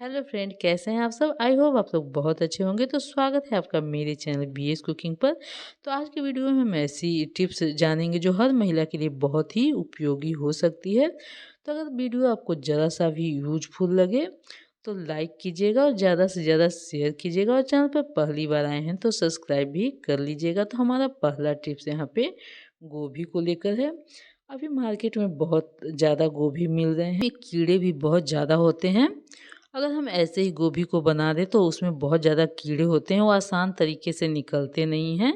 Hello friend, कैसे हैं आप सब। आई होप आप लोग बहुत अच्छे होंगे। तो स्वागत है आपका मेरे चैनल बीएस कुकिंग पर। तो आज की वीडियो में हम ऐसी टिप्स जानेंगे जो हर महिला के लिए बहुत ही उपयोगी हो सकती है। तो अगर वीडियो आपको ज़रा सा भी यूजफुल लगे तो लाइक कीजिएगा और ज़्यादा से ज़्यादा शेयर कीजिएगा, और चैनल पर पहली बार आए हैं तो सब्सक्राइब भी कर लीजिएगा। तो हमारा पहला टिप्स यहाँ पे गोभी को लेकर है। अभी मार्केट में बहुत ज़्यादा गोभी मिल रहे हैं, कीड़े भी बहुत ज़्यादा होते हैं। अगर हम ऐसे ही गोभी को बना दें तो उसमें बहुत ज़्यादा कीड़े होते हैं, वो आसान तरीके से निकलते नहीं हैं।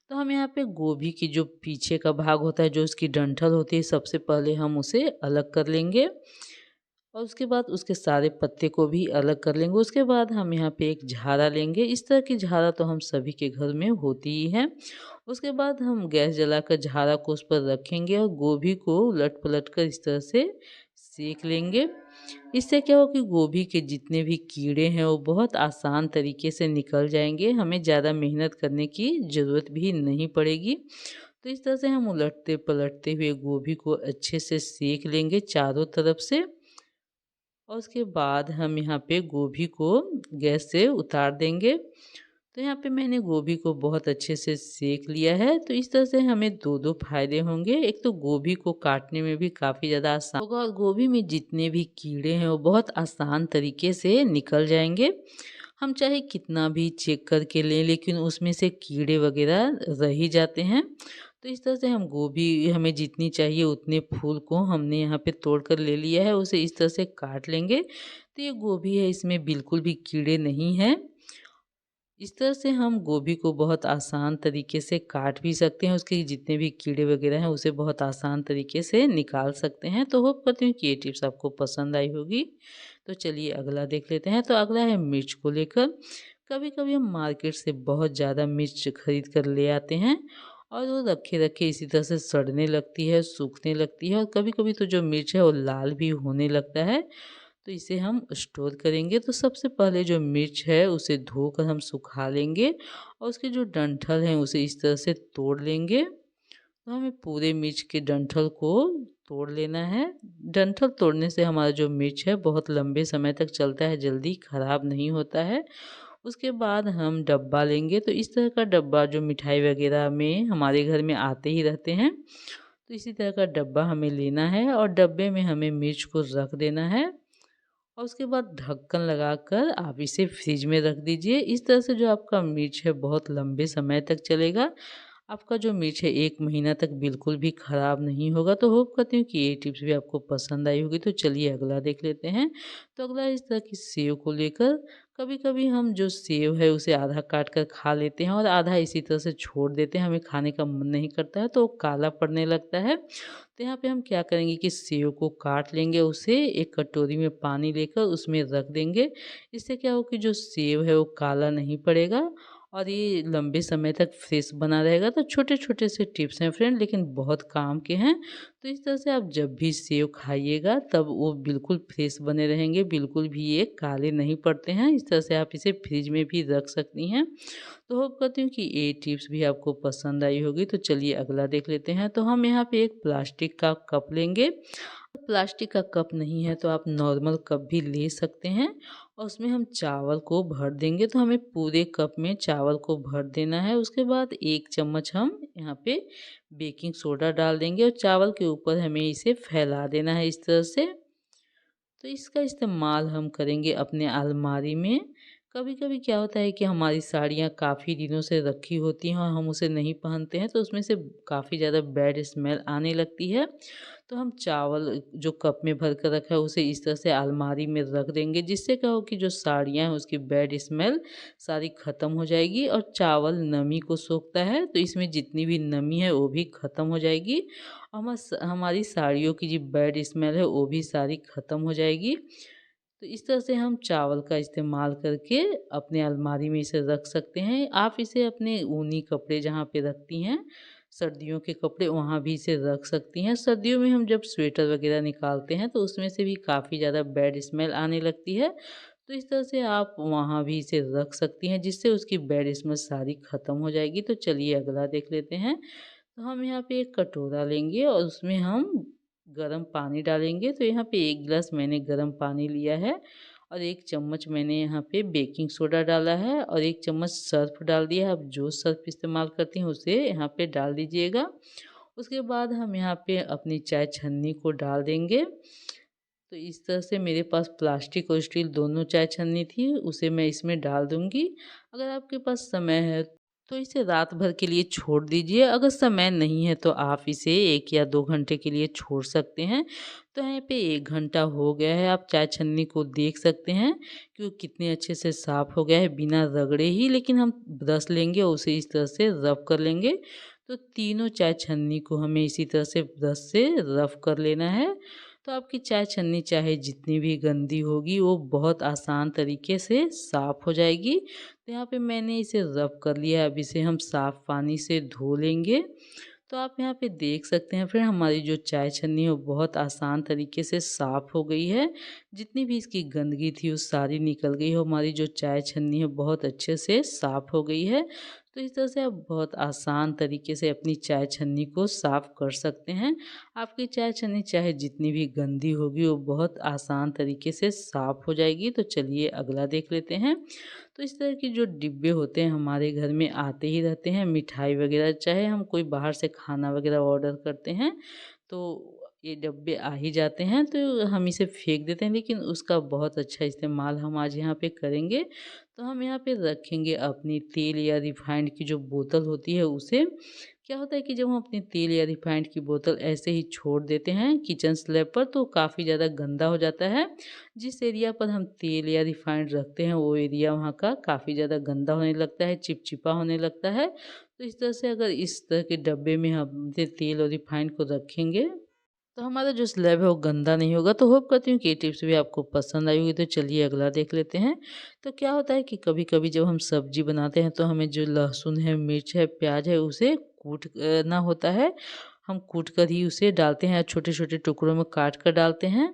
तो हम यहाँ पे गोभी की जो पीछे का भाग होता है, जो उसकी डंठल होती है, सबसे पहले हम उसे अलग कर लेंगे और उसके बाद उसके सारे पत्ते को भी अलग कर लेंगे। उसके बाद हम यहाँ पे एक झारा लेंगे। इस तरह की झारा तो हम सभी के घर में होती ही है। उसके बाद हम गैस जलाकर झारा को उस पर रखेंगे और गोभी को उलट पलट कर इस तरह से सेक लेंगे। इससे क्या हो कि गोभी के जितने भी कीड़े हैं वो बहुत आसान तरीके से निकल जाएंगे, हमें ज़्यादा मेहनत करने की ज़रूरत भी नहीं पड़ेगी। तो इस तरह से हम उलटते पलटते हुए गोभी को अच्छे से सेक लेंगे चारों तरफ से, और उसके बाद हम यहाँ पे गोभी को गैस से उतार देंगे। तो यहाँ पे मैंने गोभी को बहुत अच्छे से सेक लिया है। तो इस तरह से हमें दो दो फायदे होंगे। एक तो गोभी को काटने में भी काफ़ी ज़्यादा आसान होगा और गोभी में जितने भी कीड़े हैं वो बहुत आसान तरीके से निकल जाएंगे। हम चाहे कितना भी चेक करके लें लेकिन उसमें से कीड़े वगैरह रह ही जाते हैं। तो इस तरह से हम गोभी हमें जितनी चाहिए उतने फूल को हमने यहाँ पे तोड़ कर ले लिया है, उसे इस तरह से काट लेंगे। तो ये गोभी है, इसमें बिल्कुल भी कीड़े नहीं हैं। इस तरह से हम गोभी को बहुत आसान तरीके से काट भी सकते हैं, उसके जितने भी कीड़े वगैरह हैं उसे बहुत आसान तरीके से निकाल सकते हैं। तो होप करती हूँ कि ये टिप्स आपको पसंद आई होगी। तो चलिए अगला देख लेते हैं। तो अगला है मिर्च को लेकर। कभी कभी हम मार्केट से बहुत ज़्यादा मिर्च खरीद कर ले आते हैं और वो रखे रखे इसी तरह से सड़ने लगती है, सूखने लगती है, और कभी कभी तो जो मिर्च है वो लाल भी होने लगता है। तो इसे हम स्टोर करेंगे। तो सबसे पहले जो मिर्च है उसे धोकर हम सुखा लेंगे और उसके जो डंठल हैं उसे इस तरह से तोड़ लेंगे। तो हमें पूरे मिर्च के डंठल को तोड़ लेना है। डंठल तोड़ने से हमारा जो मिर्च है बहुत लंबे समय तक चलता है, जल्दी ख़राब नहीं होता है। उसके बाद हम डब्बा लेंगे। तो इस तरह का डब्बा जो मिठाई वगैरह में हमारे घर में आते ही रहते हैं, तो इसी तरह का डब्बा हमें लेना है और डब्बे में हमें मिर्च को रख देना है और उसके बाद ढक्कन लगाकर आप इसे फ्रिज में रख दीजिए। इस तरह से जो आपका मिर्च है बहुत लंबे समय तक चलेगा। आपका जो मिर्च है 1 महीना तक बिल्कुल भी ख़राब नहीं होगा। तो होप करती हूँ कि ये टिप्स भी आपको पसंद आई होगी। तो चलिए अगला देख लेते हैं। तो अगला इस तरह की सेव को लेकर, कभी कभी हम जो सेव है उसे आधा काट कर खा लेते हैं और आधा इसी तरह से छोड़ देते हैं, हमें खाने का मन नहीं करता है तो वो काला पड़ने लगता है। तो यहाँ पे हम क्या करेंगे कि सेव को काट लेंगे, उसे एक कटोरी में पानी लेकर उसमें रख देंगे। इससे क्या हो कि जो सेव है वो काला नहीं पड़ेगा और ये लंबे समय तक फ्रेश बना रहेगा। तो छोटे छोटे से टिप्स हैं फ्रेंड, लेकिन बहुत काम के हैं। तो इस तरह से आप जब भी सेव खाइएगा तब वो बिल्कुल फ्रेश बने रहेंगे, बिल्कुल भी ये काले नहीं पड़ते हैं। इस तरह से आप इसे फ्रिज में भी रख सकती हैं। तो होप करती हूँ कि ये टिप्स भी आपको पसंद आई होगी। तो चलिए अगला देख लेते हैं। तो हम यहाँ पे एक प्लास्टिक का कप लेंगे। प्लास्टिक का कप नहीं है तो आप नॉर्मल कप भी ले सकते हैं और उसमें हम चावल को भर देंगे। तो हमें पूरे कप में चावल को भर देना है। उसके बाद 1 चम्मच हम यहाँ पे बेकिंग सोडा डाल देंगे और चावल के ऊपर हमें इसे फैला देना है इस तरह से। तो इसका इस्तेमाल हम करेंगे अपने अलमारी में। कभी कभी क्या होता है कि हमारी साड़ियाँ काफ़ी दिनों से रखी होती हैं और हम उसे नहीं पहनते हैं, तो उसमें से काफ़ी ज़्यादा बैड स्मेल आने लगती है। तो हम चावल जो कप में भर कर रखा है उसे इस तरह से अलमारी में रख देंगे, जिससे क्या हो कि जो साड़ियाँ हैं उसकी बैड स्मेल सारी ख़त्म हो जाएगी। और चावल नमी को सोखता है तो इसमें जितनी भी नमी है वो भी ख़त्म हो जाएगी। हमारी साड़ियों की जो बैड स्मेल है वो भी सारी ख़त्म हो जाएगी। तो इस तरह से हम चावल का इस्तेमाल करके अपने अलमारी में इसे रख सकते हैं। आप इसे अपने ऊनी कपड़े जहाँ पे रखती हैं, सर्दियों के कपड़े, वहाँ भी इसे रख सकती हैं। सर्दियों में हम जब स्वेटर वगैरह निकालते हैं तो उसमें से भी काफ़ी ज़्यादा बैड स्मेल आने लगती है। तो इस तरह से आप वहाँ भी इसे रख सकती हैं, जिससे उसकी बैड स्मेल सारी ख़त्म हो जाएगी। तो चलिए अगला देख लेते हैं। तो हम यहाँ पे एक कटोरा लेंगे और उसमें हम गर्म पानी डालेंगे। तो यहाँ पे 1 गिलास मैंने गर्म पानी लिया है और 1 चम्मच मैंने यहाँ पे बेकिंग सोडा डाला है और 1 चम्मच सर्फ़ डाल दिया है। आप जो सर्फ़ इस्तेमाल करती हैं उसे यहाँ पे डाल दीजिएगा। उसके बाद हम यहाँ पे अपनी चाय छन्नी को डाल देंगे। तो इस तरह से मेरे पास प्लास्टिक और स्टील दोनों चाय छन्नी थी, उसे मैं इसमें डाल दूँगी। अगर आपके पास समय है तो इसे रात भर के लिए छोड़ दीजिए, अगर समय नहीं है तो आप इसे 1 या 2 घंटे के लिए छोड़ सकते हैं। तो यहाँ पे 1 घंटा हो गया है, आप चाय छन्नी को देख सकते हैं कि वो कितने अच्छे से साफ़ हो गया है बिना रगड़े ही। लेकिन हम ब्रश लेंगे और उसे इस तरह से रब कर लेंगे। तो तीनों चाय छन्नी को हमें इसी तरह से ब्रश से रब कर लेना है। तो आपकी चाय छन्नी चाहे जितनी भी गंदी होगी वो बहुत आसान तरीके से साफ़ हो जाएगी। तो यहाँ पे मैंने इसे रब कर लिया है, अब इसे हम साफ़ पानी से धो लेंगे। तो आप यहाँ पे देख सकते हैं फ्रेंड, हमारी जो चाय छन्नी है वो बहुत आसान तरीके से साफ़ हो गई है। जितनी भी इसकी गंदगी थी वो सारी निकल गई है, हमारी जो चाय छन्नी है बहुत अच्छे से साफ़ हो गई है। तो इस तरह से आप बहुत आसान तरीके से अपनी चाय छन्नी को साफ़ कर सकते हैं। आपकी चाय छन्नी चाहे जितनी भी गंदी होगी वो बहुत आसान तरीके से साफ़ हो जाएगी। तो चलिए अगला देख लेते हैं। तो इस तरह के जो डिब्बे होते हैं हमारे घर में आते ही रहते हैं, मिठाई वगैरह चाहे हम कोई बाहर से खाना वगैरह ऑर्डर करते हैं तो ये डब्बे आ ही जाते हैं, तो हम इसे फेंक देते हैं। लेकिन उसका बहुत अच्छा इस्तेमाल हम आज यहाँ पे करेंगे। तो हम यहाँ पे रखेंगे अपनी तेल या रिफाइंड की जो बोतल होती है उसे। क्या होता है कि जब हम अपनी तेल या रिफाइंड की बोतल ऐसे ही छोड़ देते हैं किचन स्लैब पर तो काफ़ी ज़्यादा गंदा हो जाता है। जिस एरिया पर हम तेल या रिफाइंड रखते हैं वो एरिया वहाँ का काफ़ी ज़्यादा गंदा होने लगता है, चिपचिपा होने लगता है। तो इस तरह से अगर इस तरह के डब्बे में हम तेल और रिफाइंड को रखेंगे तो हमारा जो स्लैब है वो गंदा नहीं होगा। तो होप करती हूँ कि ये टिप्स भी आपको पसंद आई होगी। तो चलिए अगला देख लेते हैं। तो क्या होता है कि कभी-कभी जब हम सब्ज़ी बनाते हैं तो हमें जो लहसुन है, मिर्च है, प्याज़ है उसे कूटना होता है। हम कूट कर ही उसे डालते हैं, छोटे-छोटे टुकड़ों में काट कर डालते हैं।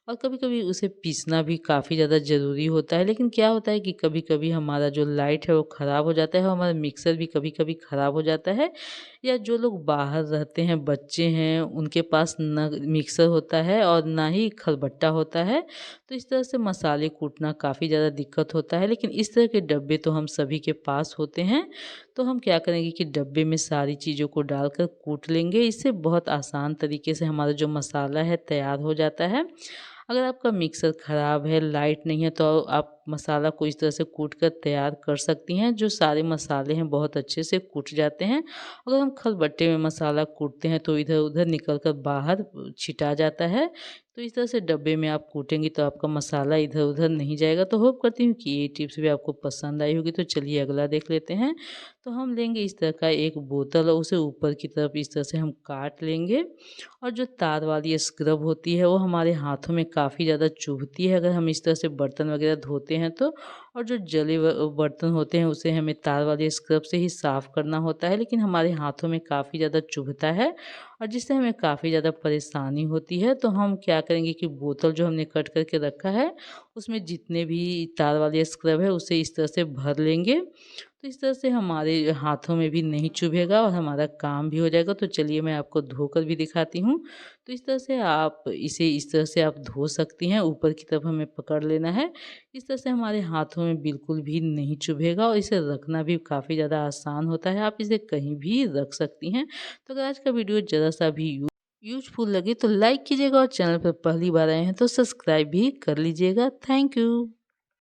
और कभी-कभी उसे पीसना भी काफ़ी ज़्यादा ज़रूरी होता है। लेकिन क्या होता है कि कभी-कभी हमारा जो लाइट है वो ख़राब हो जाता है और हमारा मिक्सर भी कभी-कभी ख़राब हो जाता है। या जो लोग बाहर रहते हैं, बच्चे हैं, उनके पास ना मिक्सर होता है और ना ही खलबट्टा होता है। तो इस तरह से मसाले कूटना काफ़ी ज़्यादा दिक्कत होता है। लेकिन इस तरह के डब्बे तो हम सभी के पास होते हैं। तो हम क्या करेंगे कि डब्बे में सारी चीज़ों को डालकर कूट लेंगे। इससे बहुत आसान तरीके से हमारा जो मसाला है तैयार हो जाता है। अगर आपका मिक्सर ख़राब है, लाइट नहीं है, तो आप मसाला को इस तरह से कूट कर तैयार कर सकती हैं। जो सारे मसाले हैं बहुत अच्छे से कूट जाते हैं। अगर हम खलबट्टे में मसाला कूटते हैं तो इधर-उधर निकल कर बाहर छिटा जाता है। तो इस तरह से डब्बे में आप कूटेंगी तो आपका मसाला इधर-उधर नहीं जाएगा। तो होप करती हूँ कि ये टिप्स भी आपको पसंद आई होगी। तो चलिए अगला देख लेते हैं। तो हम लेंगे इस तरह का एक बोतल और उसे ऊपर की तरफ इस तरह से हम काट लेंगे। और जो तार वाली स्क्रब होती है वो हमारे हाथों में काफ़ी ज़्यादा चुभती है अगर हम इस तरह से बर्तन वगैरह धोते हैं तो। और जो जले बर्तन होते हैं उसे हमें तार वाली स्क्रब से ही साफ़ करना होता है, लेकिन हमारे हाथों में काफ़ी ज़्यादा चुभता है और जिससे हमें काफ़ी ज़्यादा परेशानी होती है। तो हम क्या करेंगे कि बोतल जो हमने कट करके रखा है उसमें जितने भी तार वाली स्क्रब है उसे इस तरह से भर लेंगे। तो इस तरह से हमारे हाथों में भी नहीं चुभेगा और हमारा काम भी हो जाएगा। तो चलिए मैं आपको धोकर भी दिखाती हूँ। तो इस तरह से आप इसे इस तरह से आप धो सकती हैं, ऊपर की तरफ हमें पकड़ लेना है। इस तरह से हमारे हाथों में बिल्कुल भी नहीं चुभेगा और इसे रखना भी काफ़ी ज़्यादा आसान होता है, आप इसे कहीं भी रख सकती हैं। तो अगर आज का वीडियो ज़रा सा भी यूज़फुल लगे तो लाइक कीजिएगा और चैनल पर पहली बार आए हैं तो सब्सक्राइब भी कर लीजिएगा। Thank you.